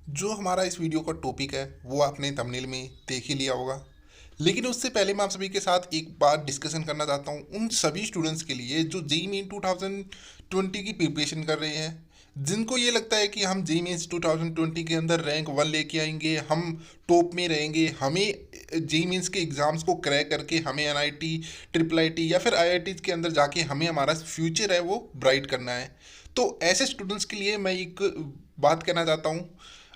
जो हमारा इस वीडियो का टॉपिक है वो आपने थंबनेल में देख ही लिया होगा। लेकिन उससे पहले मैं आप सभी के साथ एक बात डिस्कशन करना चाहता हूँ उन सभी स्टूडेंट्स के लिए जो जेई मेन 2020 की प्रिपरेशन कर रहे हैं, जिनको ये लगता है कि हम जेई मेन्स 2020 के अंदर रैंक 1 लेके आएंगे, हम टॉप में रहेंगे, हमें जेई मेन्स के एग्ज़ाम्स को क्रैक करके हमें एनआईटी, ट्रिपल आईटी या फिर आईआईटीज़ के अंदर जाके हमें हमारा फ्यूचर है वो ब्राइट करना है। तो ऐसे स्टूडेंट्स के लिए मैं एक बात कहना चाहता हूँ।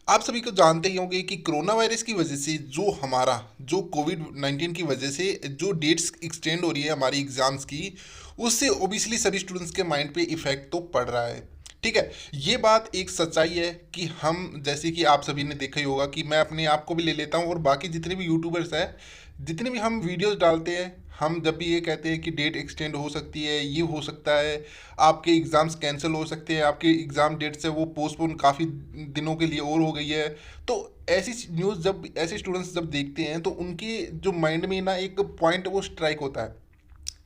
आप सभी को जानते ही होंगे कि कोरोना वायरस की वजह से जो कोविड 19 की वजह से जो डेट्स एक्सटेंड हो रही है हमारी एग्ज़ाम्स की, उससे ओबियसली सभी स्टूडेंट्स के माइंड पे इफ़ेक्ट तो पड़ रहा है। ठीक है, ये बात एक सच्चाई है कि हम, जैसे कि आप सभी ने देखा ही होगा कि मैं अपने आप को भी ले लेता हूँ और बाकी जितने भी यूट्यूबर्स हैं, जितने भी हम वीडियोस डालते हैं, हम जब भी ये कहते हैं कि डेट एक्सटेंड हो सकती है, ये हो सकता है, आपके एग्ज़ाम्स कैंसिल हो सकते हैं, आपके एग्ज़ाम डेट्स है वो पोस्टपोन काफ़ी दिनों के लिए और हो गई है। तो ऐसी न्यूज़ जब ऐसे स्टूडेंट्स जब देखते हैं तो उनके जो माइंड में ना एक पॉइंट वो स्ट्राइक होता है।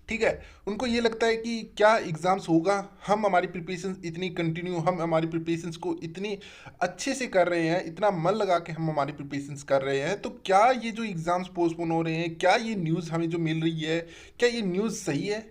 ठीक है, उनको ये लगता है कि क्या एग्ज़ाम्स होगा, हम हमारी प्रिपरेशन इतनी कंटिन्यू, हम हमारी प्रिपरेशंस को इतनी अच्छे से कर रहे हैं, इतना मन लगा के हम हमारी प्रिपरेशंस कर रहे हैं, तो क्या ये जो एग्ज़ाम्स पोस्टपोन हो रहे हैं, क्या ये न्यूज़ हमें जो मिल रही है, क्या ये न्यूज़ सही है?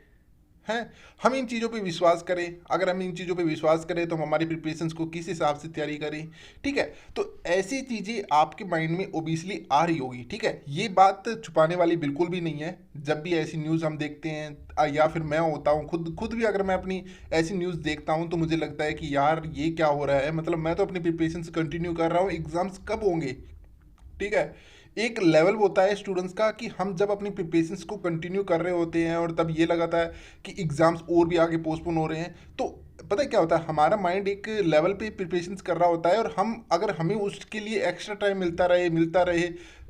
हैं, हम इन चीज़ों पे विश्वास करें। अगर हम इन चीज़ों पे विश्वास करें तो हम हमारी प्रिपरेशंस को किस हिसाब से तैयारी करें। ठीक है, तो ऐसी चीज़ें आपके माइंड में ओबियसली आ रही होगी। ठीक है, ये बात छुपाने वाली बिल्कुल भी नहीं है। जब भी ऐसी न्यूज़ हम देखते हैं, या फिर मैं होता हूँ खुद खुद भी, अगर मैं अपनी ऐसी न्यूज़ देखता हूँ तो मुझे लगता है कि यार ये क्या हो रहा है, मतलब मैं तो अपनी प्रिपरेशंस कंटिन्यू कर रहा हूँ, एग्ज़ाम्स कब होंगे। ठीक है, एक लेवल होता है स्टूडेंट्स का कि हम जब अपनी प्रिपरेशंस को कंटिन्यू कर रहे होते हैं और तब ये लगाता है कि एग्ज़ाम्स और भी आगे पोस्टपोन हो रहे हैं, तो पता है क्या होता है, हमारा माइंड एक लेवल पे प्रिपरेशंस कर रहा होता है और हम, अगर हमें उसके लिए एक्स्ट्रा टाइम मिलता रहे,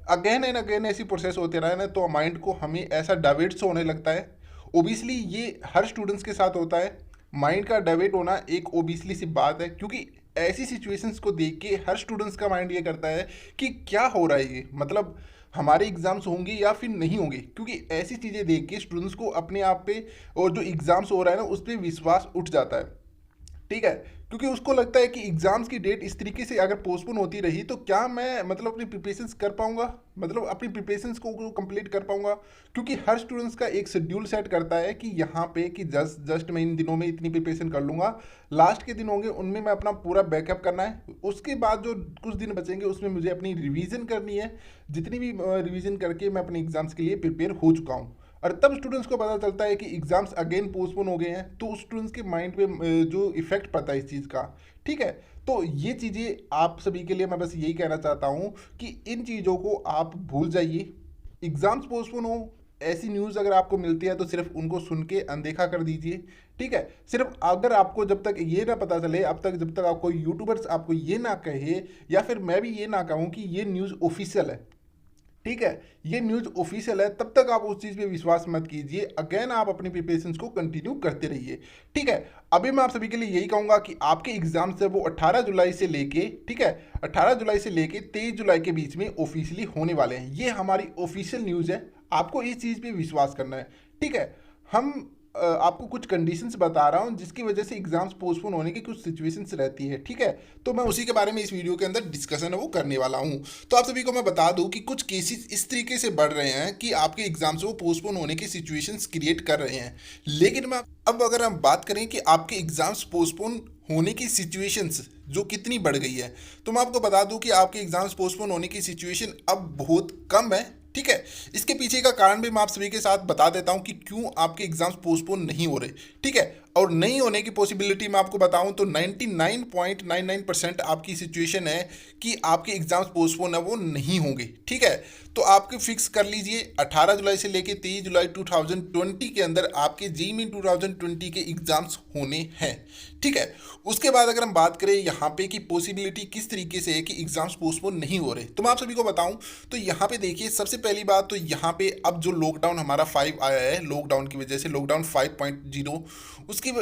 अगेन एंड अगेन ऐसी प्रोसेस होते रहे ना, तो माइंड को हमें ऐसा डाइवर्ट होने लगता है। ओबियसली ये हर स्टूडेंट्स के साथ होता है। माइंड का डाइवर्ट होना एक ओबियसली सी बात है, क्योंकि ऐसी सिचुएशंस को देख के हर स्टूडेंट्स का माइंड ये करता है कि क्या हो रहा है ये, मतलब हमारे एग्ज़ाम्स होंगे या फिर नहीं होंगे, क्योंकि ऐसी चीज़ें देख के स्टूडेंट्स को अपने आप पे और जो एग्ज़ाम्स हो रहा है ना उस पर विश्वास उठ जाता है। ठीक है, क्योंकि उसको लगता है कि एग्ज़ाम्स की डेट इस तरीके से अगर पोस्टपोन होती रही तो क्या मैं, मतलब अपनी प्रिपरेशंस कर पाऊंगा, मतलब अपनी प्रिपरेशंस को कंप्लीट कर पाऊंगा। क्योंकि हर स्टूडेंट्स का एक शेड्यूल सेट करता है कि यहाँ पे कि जस्ट जस्ट मैं इन दिनों में इतनी प्रिपरेशन कर लूँगा, लास्ट के दिन होंगे उनमें मैं अपना पूरा बैकअप करना है, उसके बाद जो कुछ दिन बचेंगे उसमें मुझे अपनी रिवीजन करनी है, जितनी भी रिवीजन करके मैं अपने एग्ज़ाम्स के लिए प्रिपेयर हो चुका हूँ। और तब स्टूडेंट्स को पता चलता है कि एग्जाम्स अगेन पोस्टपोन हो गए हैं, तो उस स्टूडेंट्स के माइंड पे जो इफेक्ट पड़ता है इस चीज़ का। ठीक है, तो ये चीज़ें आप सभी के लिए मैं बस यही कहना चाहता हूँ कि इन चीज़ों को आप भूल जाइए। एग्जाम्स पोस्टपोन हो, ऐसी न्यूज़ अगर आपको मिलती है तो सिर्फ उनको सुन के अनदेखा कर दीजिए। ठीक है, सिर्फ अगर आपको जब तक ये ना पता चले, अब तक जब तक आपको यूट्यूबर्स आपको ये ना कहे या फिर मैं भी ये ना कहूँ कि ये न्यूज़ ऑफिशियल है, ठीक है, ये न्यूज़ ऑफिशियल है, तब तक आप उस चीज़ पे विश्वास मत कीजिए। अगेन आप अपनी प्रिपरेशंस को कंटिन्यू करते रहिए। ठीक है, अभी मैं आप सभी के लिए यही कहूँगा कि आपके एग्जाम्स है वो 18 जुलाई से लेके, ठीक है, 18 जुलाई से लेके 23 जुलाई के बीच में ऑफिशियली होने वाले हैं। ये हमारी ऑफिशियल न्यूज़ है, आपको इस चीज़ पे विश्वास करना है। ठीक है, हम आपको कुछ कंडीशंस बता रहा हूँ जिसकी वजह से एग्जाम्स पोस्टपोन होने की कुछ सिचुएशंस रहती है। ठीक है, तो मैं उसी के बारे में इस वीडियो के अंदर डिस्कशन है वो करने वाला हूँ। तो आप सभी को मैं बता दूं कि कुछ केसेस इस तरीके से बढ़ रहे हैं कि आपके एग्जाम्स वो पोस्टपोन होने की सिचुएशंस क्रिएट कर रहे हैं। लेकिन मैं अब, अगर हम बात करें कि आपके एग्जाम्स पोस्टपोन होने की सिचुएशंस जो कितनी बढ़ गई है, तो मैं आपको बता दूं कि आपके एग्जाम्स पोस्टपोन होने की सिचुएशन अब बहुत कम है। ठीक है, इसके पीछे का कारण भी मैं आप सभी के साथ बता देता हूं कि क्यों आपके एग्जाम्स पोस्टपोन नहीं हो रहे। ठीक है, और नहीं होने की पॉसिबिलिटी मैं आपको बताऊं तो 99.99% आपकी सिचुएशन है कि आपके एग्जाम्स पोस्टपोन है वो नहीं होंगे। ठीक है, तो आपके फिक्स कर लीजिए 18 जुलाई से लेके 23 जुलाई 2020 के अंदर आपके जेईई मेन 2020 के एग्जाम्स होने हैं। ठीक है, उसके बाद अगर हम बात करें यहाँ पे कि पॉसिबिलिटी किस तरीके से है कि एग्जाम्स पोस्टपोन नहीं हो रहे, तो मैं आप सभी को बताऊं तो यहाँ पे देखिए, सबसे पहली बात तो यहाँ पे अब जो लॉकडाउन हमारा 5 आया है, लॉकडाउन की वजह से लॉकडाउन 5.0,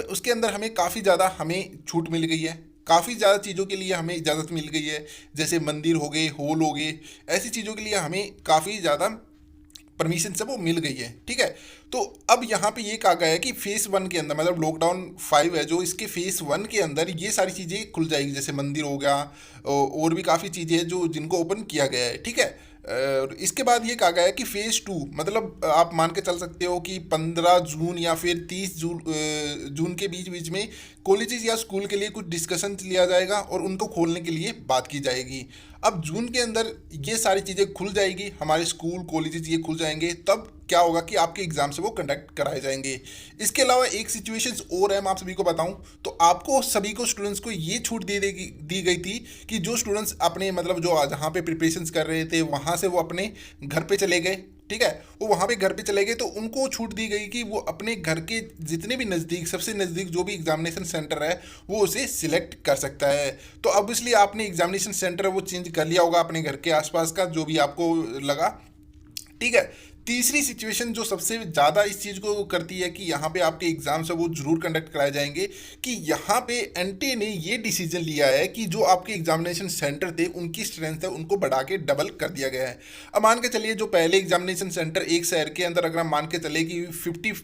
उसके अंदर हमें काफ़ी ज़्यादा हमें छूट मिल गई है, काफ़ी ज़्यादा चीज़ों के लिए हमें इजाज़त मिल गई है, जैसे मंदिर हो गए, हॉल हो गए, ऐसी चीज़ों के लिए हमें काफ़ी ज़्यादा परमिशन से वो मिल गई है, ठीक है। तो अब यहाँ पे ये कहा गया है कि फेस 1 के अंदर, मतलब लॉकडाउन 5 है जो, इसके फेस 1 के अंदर ये सारी चीज़ें खुल जाएगी, जैसे मंदिर हो गया और भी काफ़ी चीज़ें हैं जो जिनको ओपन किया गया है, ठीक है। और इसके बाद ये कहा गया है कि फेज़ 2, मतलब आप मान के चल सकते हो कि 15 जून या फिर 30 जून के बीच बीच में कॉलेजेस या स्कूल के लिए कुछ डिस्कशन लिया जाएगा और उनको खोलने के लिए बात की जाएगी। अब जून के अंदर ये सारी चीज़ें खुल जाएगी, हमारे स्कूल कॉलेजेस ये खुल जाएंगे, तब क्या होगा कि आपके एग्जाम से वो कंडक्ट कराए जाएंगे। इसके अलावा एक सिचुएशंस और है, मैं आप सभी को बताऊं तो आपको सभी को स्टूडेंट्स को ये छूट दी गई थी कि जो स्टूडेंट्स अपने मतलब जो जहाँ पे प्रिपरेशंस कर रहे थे वहाँ से वो अपने घर पे चले गए, ठीक है, वो वहाँ पे घर पे चले गए, तो उनको छूट दी गई कि वो अपने घर के जितने भी नज़दीक, सबसे नज़दीक जो भी एग्जामिनेशन सेंटर है वो उसे सिलेक्ट कर सकता है। तो अब इसलिए आपने एग्जामिनेशन सेंटर वो चेंज कर लिया होगा अपने घर के आसपास का, जो भी आपको लगा, ठीक है। तीसरी सिचुएशन जो सबसे ज़्यादा इस चीज़ को करती है कि यहाँ पे आपके एग्जाम्स है वो जरूर कंडक्ट कराए जाएंगे, कि यहाँ पे एनटीए ने ये डिसीजन लिया है कि जो आपके एग्जामिनेशन सेंटर थे उनकी स्ट्रेंथ है उनको बढ़ा के डबल कर दिया गया है। अब मान के चलिए जो पहले एग्जामिनेशन सेंटर एक शहर के अंदर, अगर हम मान के चले कि 50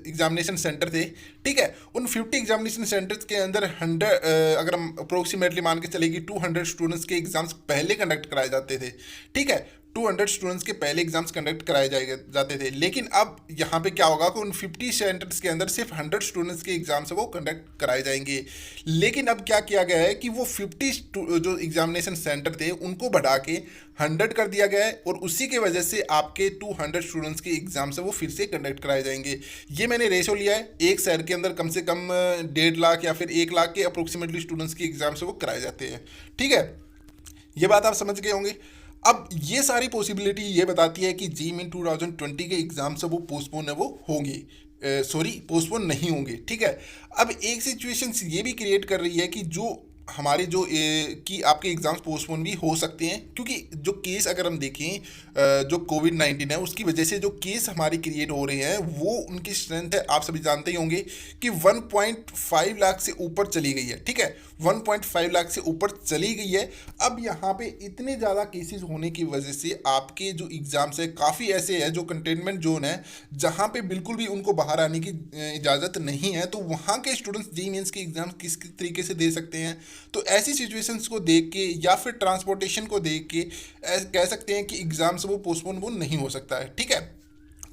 एग्जामिनेशन सेंटर थे, ठीक है, उन 50 एग्जामिनेशन सेंटर्स के अंदर 100, अगर हम अप्रोक्सीमेटली मान के चले कि 200 स्टूडेंट्स के एग्जाम्स पहले कंडक्ट कराए जाते थे, ठीक है, 200 स्टूडेंट्स के पहले एग्जाम्स कंडक्ट कराए जाते थे। लेकिन अब यहाँ पे क्या होगा कि उन 50 सेंटर्स के अंदर सिर्फ 100 स्टूडेंट्स के एग्जाम्स है वो कंडक्ट कराए जाएंगे। लेकिन अब क्या किया गया है कि वो 50 जो एग्जामिनेशन सेंटर थे उनको बढ़ा के 100 कर दिया गया है, और उसी की वजह से आपके 200 स्टूडेंट्स के एग्जाम्स है वो फिर से कंडक्ट कराए जाएंगे। ये मैंने रेशो लिया है, एक शहर के अंदर कम से कम 1.5 लाख या फिर 1 लाख के अप्रोक्सीमेटली स्टूडेंट्स के एग्जाम्स है वो कराए जाते हैं, ठीक है। ये बात आप समझ गए होंगे। अब ये सारी पॉसिबिलिटी ये बताती है कि जी मीन 2020 के एग्जाम से वो पोस्टपोन है वो होंगे, सॉरी पोस्टपोन नहीं होंगे, ठीक है। अब एक सिचुएशन ये भी क्रिएट कर रही है कि जो हमारे जो कि आपके एग्जाम्स पोस्टपोन भी हो सकते हैं, क्योंकि जो केस अगर हम देखें जो कोविड-19 है उसकी वजह से जो केस हमारे क्रिएट हो रहे हैं वो उनकी स्ट्रेंथ है, आप सभी जानते ही होंगे कि 1.5 लाख से ऊपर चली गई है, ठीक है, 1.5 लाख से ऊपर चली गई है। अब यहाँ पे इतने ज़्यादा केसेस होने की वजह से आपके जो एग्ज़ाम्स है काफ़ी ऐसे हैं जो कंटेनमेंट जोन है जहाँ पे बिल्कुल भी उनको बाहर आने की इजाज़त नहीं है, तो वहाँ के स्टूडेंट्स जी मेंस के एग्ज़ाम किस तरीके से दे सकते हैं। तो ऐसी सिचुएशंस को देख के या फिर ट्रांसपोर्टेशन को देख के कह सकते हैं कि एग्ज़ाम से वो पोस्टपोन वो नहीं हो सकता है, ठीक है।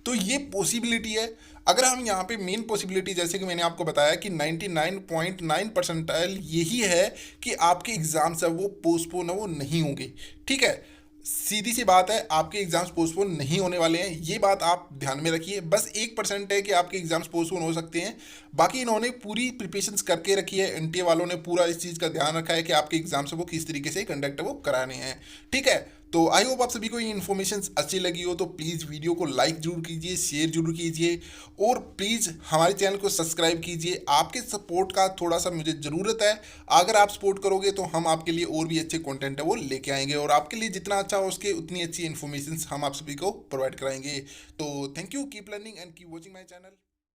तो ये पॉसिबिलिटी है। अगर हम यहाँ पे मेन पॉसिबिलिटी जैसे कि मैंने आपको बताया कि 99.9 परसेंटाइल यही है कि आपके एग्ज़ाम्स है वो पोस्टपोन है वो नहीं होंगे, ठीक है। सीधी सी बात है, आपके एग्जाम्स पोस्टपोन नहीं होने वाले हैं, ये बात आप ध्यान में रखिए। बस 1% है कि आपके एग्जाम्स पोस्टपोन हो सकते हैं, बाकी इन्होंने पूरी प्रिपरेशंस करके रखी है, एनटीए वालों ने पूरा इस चीज़ का ध्यान रखा है कि आपके एग्जाम्स वो किस तरीके से कंडक्ट वो कराने हैं, ठीक है। तो आई होप आप सभी को ये इन्फॉर्मेशन अच्छी लगी हो, तो प्लीज़ वीडियो को लाइक जरूर कीजिए, शेयर जरूर कीजिए, और प्लीज़ हमारे चैनल को सब्सक्राइब कीजिए। आपके सपोर्ट का थोड़ा सा मुझे ज़रूरत है, अगर आप सपोर्ट करोगे तो हम आपके लिए और भी अच्छे कंटेंट है वो लेके आएंगे, और आपके लिए जितना अच्छा हो उसके उतनी अच्छी इन्फॉर्मेशन हम आप सभी को प्रोवाइड कराएंगे। तो thank you, keep learning and keep watching my channel.